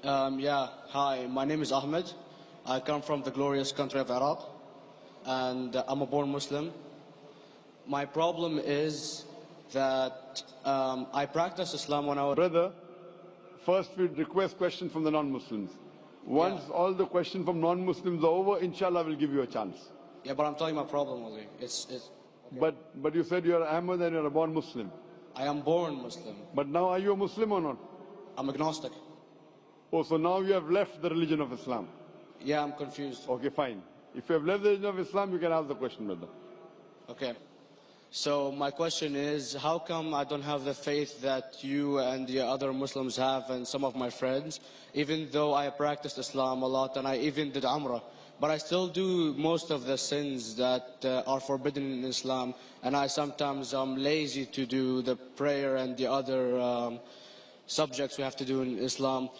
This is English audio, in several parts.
Yeah, hi, my name is Ahmed. I come from the glorious country of Iraq, and I'm a born Muslim. My problem is that I practiced Islam when I was... Brother, first we request questions from the non-Muslims. Once all the questions from non-Muslims are over, inshallah we'll give you a chance. Yeah, but I'm telling you my problem, Ali. Okay. But you said you're Ahmed and you're a born Muslim. I am born Muslim. But now are you a Muslim or not? I'm agnostic. Oh, so now you have left the religion of Islam. Yeah, I'm confused. Okay, fine. If you have left the religion of Islam, you can ask the question, brother. Okay. So my question is, how come I don't have the faith that you and the other Muslims have and some of my friends, even though I practiced Islam a lot and I even did Umrah, but I still do most of the sins that are forbidden in Islam, and I sometimes am lazy to do the prayer and the other subjects we have to do in Islam.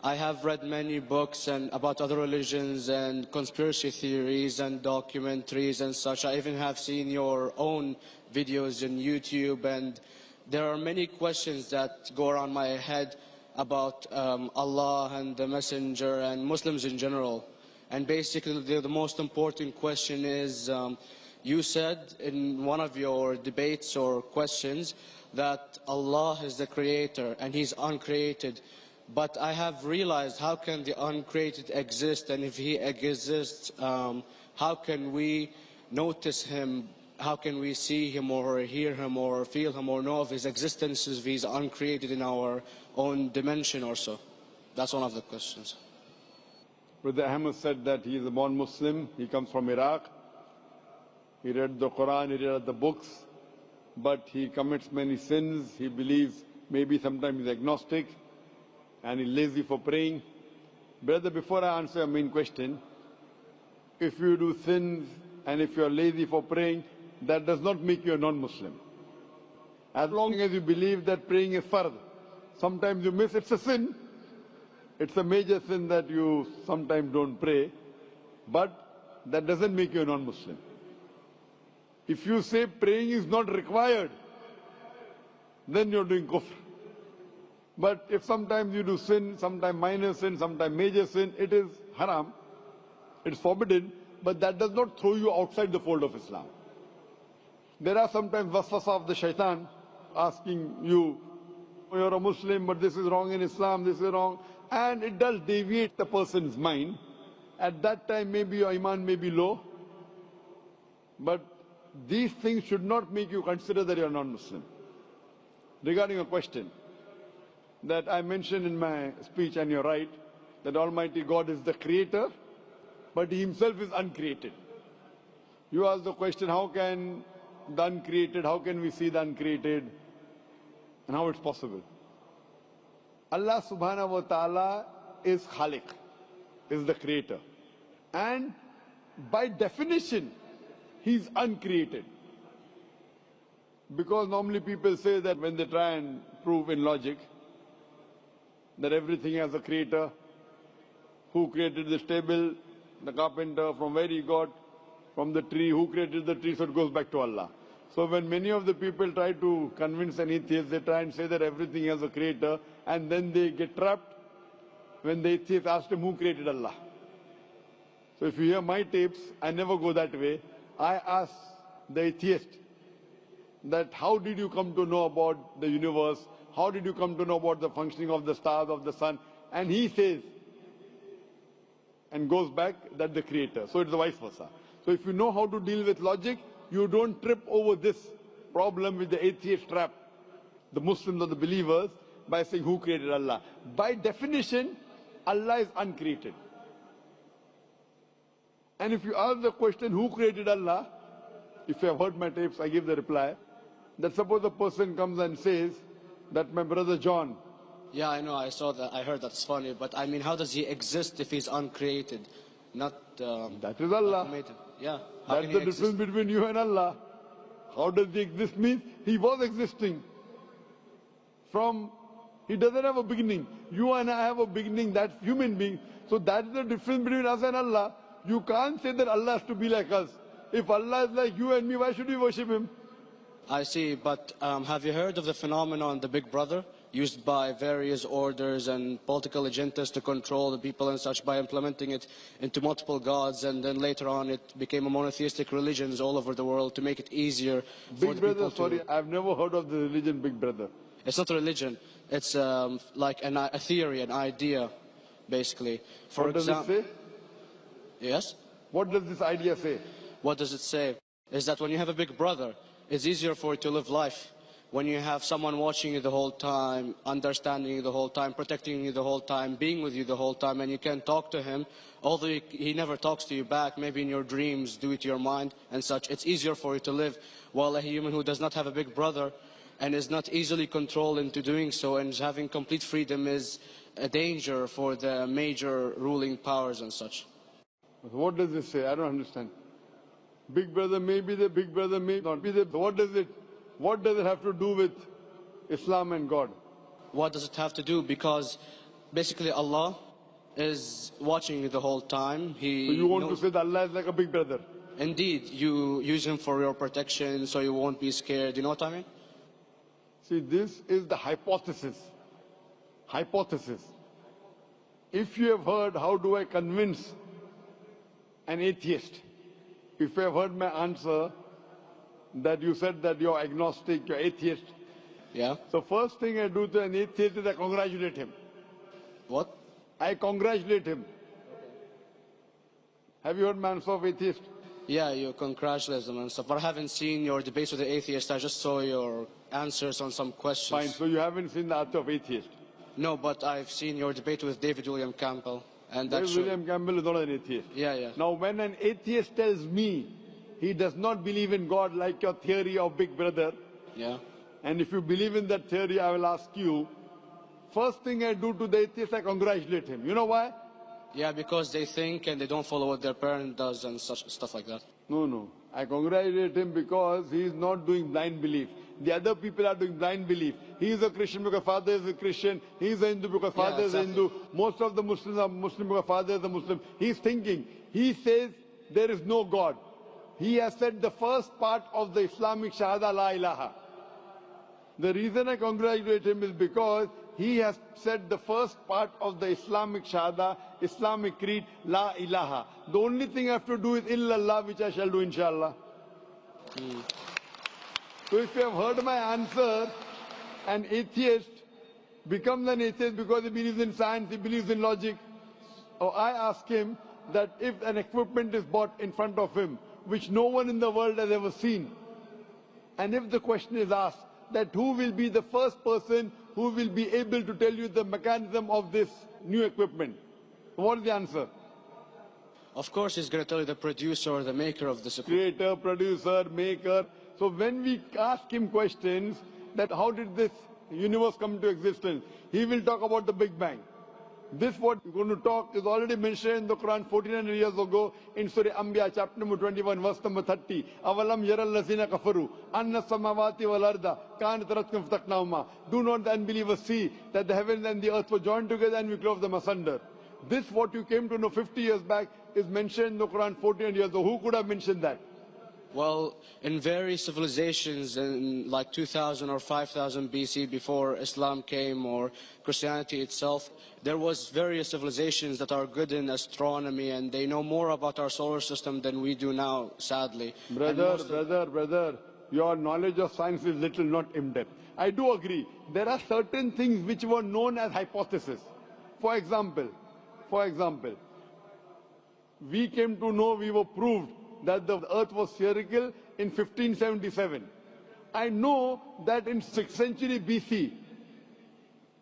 I have read many books and about other religions and conspiracy theories and documentaries and such. I even have seen your own videos on YouTube, and there are many questions that go around my head about Allah and the Messenger and Muslims in general. And basically the most important question is, you said in one of your debates or questions that Allah is the creator and He's uncreated. But I have realized, how can the uncreated exist? And if He exists, how can we notice Him? How can we see Him or hear Him or feel Him or know of His existence if He's uncreated in our own dimension or so? That's one of the questions. Brother Ahmed said that he is a born Muslim. He comes from Iraq. He read the Quran, he read the books, but he commits many sins. He believes maybe sometimes he's agnostic and he's lazy for praying. Brother, before I answer your main question, if you do sins and if you're lazy for praying, that does not make you a non-Muslim. As long as you believe that praying is fard, sometimes you miss, it's a sin. It's a major sin that you sometimes don't pray, but that doesn't make you a non-Muslim. If you say praying is not required, then you're doing kufr. But if sometimes you do sin, sometimes minor sin, sometimes major sin, it is haram, it's forbidden, but that does not throw you outside the fold of Islam. There are sometimes waswasa of the shaitan asking you, oh, you're a Muslim, but this is wrong in Islam, this is wrong. And it does deviate the person's mind. At that time, maybe your iman may be low. But these things should not make you consider that you're non-Muslim. Regarding a question that I mentioned in my speech, and you're right, that Almighty God is the creator, but He Himself is uncreated. You ask the question, how can the uncreated, how can we see the uncreated, and how it's possible? Allah subhanahu wa ta'ala is Khaliq, is the creator. And by definition, He's uncreated. Because normally people say that when they try and prove in logic that everything has a creator, who created this table, the carpenter, from where he got, from the tree, who created the tree, so it goes back to Allah. So when many of the people try to convince an atheist, they try and say that everything has a creator, and then they get trapped when the atheist asks them who created Allah. So if you hear my tapes, I never go that way. I ask the atheist that how did you come to know about the universe? How did you come to know about the functioning of the stars, of the sun? And he says, and goes back, that the creator. So it's the vice versa. So if you know how to deal with logic, you don't trip over this problem with the atheist trap, the Muslims or the believers, by saying who created Allah. By definition, Allah is uncreated. And if you ask the question, who created Allah? If you have heard my tapes, I give the reply, that suppose a person comes and says that my brother John. Yeah, I know, I saw that, I heard that's funny, but I mean, how does he exist if he's uncreated? Not that is Allah. Yeah. That's the difference between you and Allah. How does he exist? Means he was existing. He doesn't have a beginning. You and I have a beginning, that's human being. So that's the difference between us and Allah. You can't say that Allah has to be like us. If Allah is like you and me, why should we worship Him? I see, but have you heard of the phenomenon, the Big Brother? used by various orders and political agendas to control the people and such by implementing it into multiple gods, and then later on it became a monotheistic religions all over the world to make it easier for Big the Brother, people to... sorry, I've never heard of the religion Big Brother. It's not a religion, it's like a theory, an idea, basically. What does it say? Yes? What does this idea say? What does it say? Is that when you have a big brother, it's easier for you to live life. When you have someone watching you the whole time, understanding you the whole time, protecting you the whole time, being with you the whole time, and you can talk to him, although he never talks to you back, maybe in your dreams, do it to your mind and such, it's easier for you to live. While a human who does not have a big brother and is not easily controlled into doing so and is having complete freedom is a danger for the major ruling powers and such. What does this say? I don't understand. Big Brother may be there, Big Brother may not be there. What does it have to do with Islam and God? What does it have to do? Because basically Allah is watching you the whole time. So you want to say that Allah is like a big brother? Indeed, you use him for your protection so you won't be scared. You know what I mean? See, this is the hypothesis. Hypothesis. If you have heard, how do I convince an atheist? If you have heard my answer, that you said that you're agnostic, you're atheist. Yeah. So first thing I do to an atheist is I congratulate him. What? I congratulate him. Have you heard my answer of atheist? Yeah, you congratulate them and stuff. But I haven't seen your debates with the atheist. I just saw your answers on some questions. Fine, so you haven't seen the answer of atheist? No, but I've seen your debate with David William Campbell. And David William Campbell is not an atheist. Yeah, yeah. Now when an atheist tells me he does not believe in God like your theory of Big Brother, yeah, and if you believe in that theory, I will ask you, first thing I do to the atheist, I congratulate him. You know why? Yeah, because they think and they don't follow what their parent does and such stuff like that. No. I congratulate him because he is not doing blind belief. The other people are doing blind belief. He is a Christian because father is a Christian. He is a Hindu because father is a Hindu. Most of the Muslims are Muslim because father is a Muslim. He is thinking. He says there is no God. He has said the first part of the Islamic Shahada, La ilaha. The reason I congratulate him is because he has said the first part of the Islamic Shahada, Islamic Creed, La ilaha. The only thing I have to do is illallah, which I shall do inshallah. So if you have heard my answer, an atheist becomes an atheist because he believes in science, he believes in logic. Or I ask him that if an equipment is bought in front of him, which no one in the world has ever seen, and if the question is asked that who will be the first person who will be able to tell you the mechanism of this new equipment, what is the answer? Of course he's going to tell you the producer or the maker of this equipment. Creator, producer, maker. So when we ask him questions that how did this universe come into existence, he will talk about the Big Bang. This what we're going to talk is already mentioned in the Quran 1400 years ago in Surah Anbiya chapter number 21 verse number 30. Avalam yaral lazina kafaru anna samawati wal arda kanat ratkum fataknahuma. Do not the unbelievers see that the heavens and the earth were joined together and we clove them asunder. This what you came to know 50 years back is mentioned in the Quran 1400 years ago. Who could have mentioned that? Well, in various civilizations in like 2000 or 5000 BC before Islam came or Christianity itself, there was various civilizations that are good in astronomy and they know more about our solar system than we do now, sadly. Brother, your knowledge of science is little, not in-depth. I do agree. There are certain things which were known as hypotheses. For example, we came to know, we were proved that the earth was spherical in 1577. I know that in 6th century BC,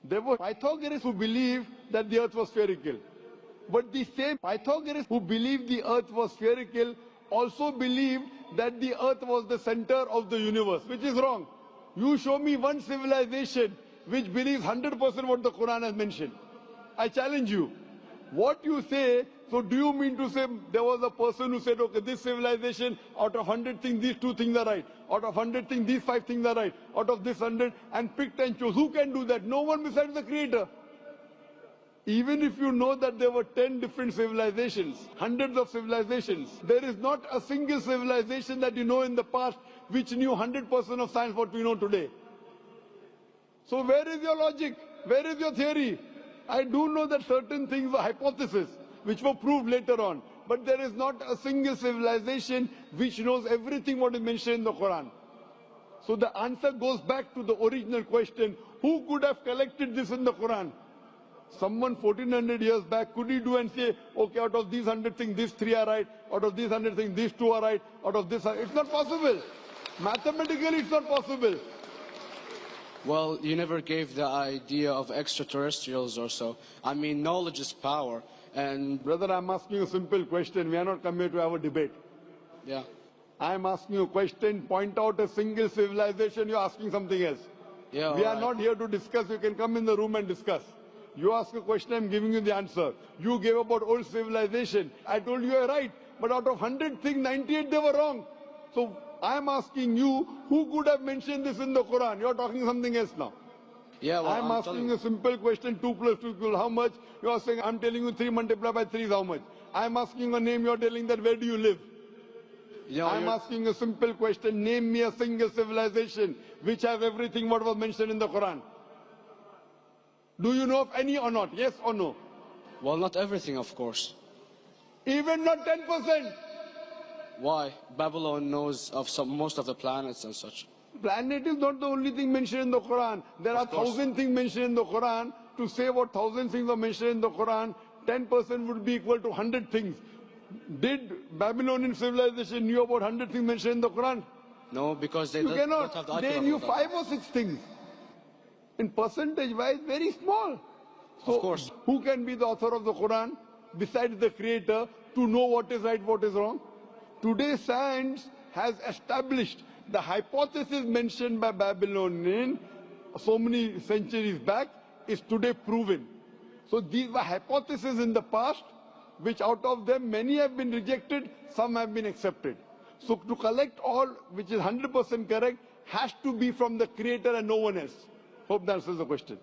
there were Pythagoreans who believed that the earth was spherical. But the same Pythagoreans who believed the earth was spherical also believed that the earth was the center of the universe, which is wrong. You show me one civilization which believes 100% what the Quran has mentioned. I challenge you. What you say, so do you mean to say there was a person who said, okay, this civilization, out of 100 things, these 2 things are right. Out of 100 things, these 5 things are right. Out of this 100, and picked and chose. Who can do that? No one besides the Creator. Even if you know that there were 10 different civilizations, hundreds of civilizations, there is not a single civilization that you know in the past which knew 100% of science what we know today. So where is your logic? Where is your theory? I do know that certain things were hypotheses, which were proved later on. But there is not a single civilization which knows everything what is mentioned in the Quran. So the answer goes back to the original question, who could have collected this in the Quran? Someone 1400 years back, could he do and say, okay, out of these 100 things, these 3 are right, out of these 100 things, these 2 are right, out of this, it's not possible. Mathematically, it's not possible. Well, you never gave the idea of extraterrestrials or so. I mean, knowledge is power. And brother, I'm asking you a simple question. We are not come here to have a debate. yeah. I'm asking you a question. Point out a single civilization. You're asking something else. Yeah, we are not here to discuss. You can come in the room and discuss. You ask a question, I'm giving you the answer. You gave about old civilization. I told you you're right. But out of 100 things, 98 they were wrong. So I'm asking you, who could have mentioned this in the Quran? You're talking something else now. Yeah, well, I'm asking a simple question, 2 plus 2 equals how much? You are saying, I'm telling you 3 multiplied by 3 is how much? I'm asking a name, you're telling that where do you live? Yeah, I'm asking a simple question, name me a single civilization which has everything what was mentioned in the Quran. Do you know of any or not? Yes or no? Well, not everything, of course. Even not 10%. Why? Babylon knows of most of the planets and such. Planet is not the only thing mentioned in the Quran. There are 1,000 things mentioned in the Quran. To say what 1,000 things are mentioned in the Quran, 10% would be equal to 100 things. Did Babylonian civilization knew about 100 things mentioned in the Quran? No, because they You don't cannot. have the They knew 5 or 6 things. In percentage wise, very small. So of course. Who can be the author of the Quran besides the creator to know what is right, what is wrong? Today science has established the hypothesis mentioned by Babylonian so many centuries back is today proven. So these were hypotheses in the past, which out of them many have been rejected, some have been accepted. So to collect all which is 100% correct has to be from the creator and no one else. Hope that answers the question.